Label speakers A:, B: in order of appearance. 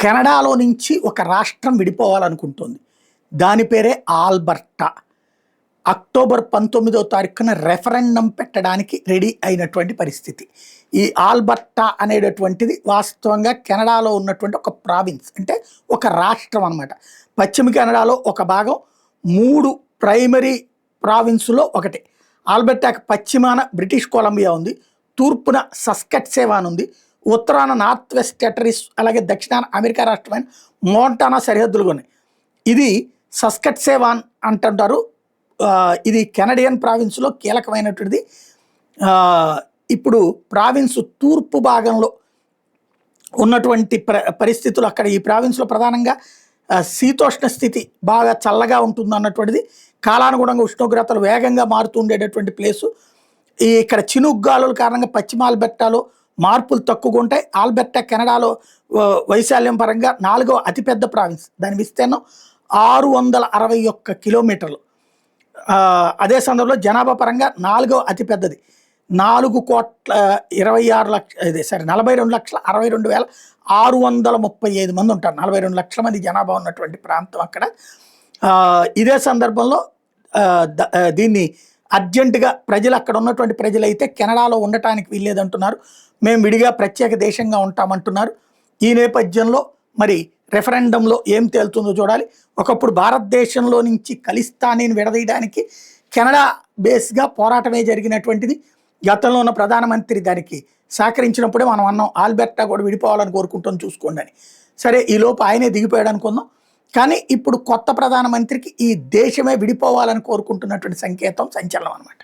A: కెనడాలో నుంచి ఒక రాష్ట్రం విడిపోవాలనుకుంటోంది. దాని పేరే ఆల్బర్టా. అక్టోబర్ 19వ తారీఖున రెఫరెండం పెట్టడానికి రెడీ అయినటువంటి పరిస్థితి. ఈ ఆల్బర్టా అనేటటువంటిది వాస్తవంగా కెనడాలో ఉన్నటువంటి ఒక ప్రావిన్స్, అంటే ఒక రాష్ట్రం అనమాట. పశ్చిమ కెనడాలో ఒక భాగం, 3 ప్రైమరీ ప్రావిన్సులో ఒకటి. ఆల్బర్టాకి పశ్చిమాన బ్రిటిష్ కొలంబియా ఉంది, తూర్పున సస్కట్సేవాన్ ఉంది, ఉత్తరాన నార్త్ వెస్ట్ టెరిటరీస్, అలాగే దక్షిణాన అమెరికా రాష్ట్రమైన మోంటానా సరిహద్దులుగా ఉన్నాయి. ఇది సస్కట్సేవాన్ అంటుంటారు. ఇది కెనడియన్ ప్రావిన్స్లో కీలకమైనటువంటిది. ఇప్పుడు ప్రావిన్స్ తూర్పు భాగంలో ఉన్నటువంటి పరిస్థితులు అక్కడ ఈ ప్రావిన్స్లో ప్రధానంగా శీతోష్ణ స్థితి బాగా చల్లగా ఉంటుంది అన్నటువంటిది, కాలానుగుణంగా ఉష్ణోగ్రతలు వేగంగా మారుతూ ఉండేటటువంటి ప్లేసు. ఇక్కడ చినుగ్గాలుల కారణంగా పశ్చిమ ఆల్బర్టాలో మార్పులు తక్కువగా ఉంటాయి. ఆల్బర్టా కెనడాలో వైశాల్యం పరంగా 4వ అతిపెద్ద ప్రావిన్స్, దాని విస్తీర్ణం 661 కిలోమీటర్లు. అదే సందర్భంలో జనాభా పరంగా 4వ అతిపెద్దది, 42,62,635 మంది ఉంటారు. 42 లక్షల మంది జనాభా ఉన్నటువంటి ప్రాంతం అక్కడ. ఇదే సందర్భంలో దీన్ని అర్జెంటుగా ప్రజలు, అక్కడ ఉన్నటువంటి ప్రజలైతే కెనడాలో ఉండటానికి వీల్లేదంటున్నారు, మేము విడిగా ప్రత్యేక దేశంగా ఉంటామంటున్నారు. ఈ నేపథ్యంలో మరి రెఫరెండంలో ఏం తేలుతుందో చూడాలి. ఒకప్పుడు భారతదేశంలో నుంచి ఖలిస్తానీని విడదీయడానికి కెనడా బేస్గా పోరాటమే జరిగినటువంటిది. గతంలో ఉన్న ప్రధానమంత్రి దానికి సహకరించినప్పుడే మనం అన్నాం ఆల్బర్టా కూడా విడిపోవాలని కోరుకుంటాం చూసుకోండి అని. సరే, ఈ లోపు ఆయనే దిగిపోయాడు అనుకుందాం. కానీ ఇప్పుడు కొత్త ప్రధానమంత్రికి ఈ దేశమే విడిపోవాలని కోరుకుంటున్నటువంటి సంకేతం, సంచలనం అనమాట.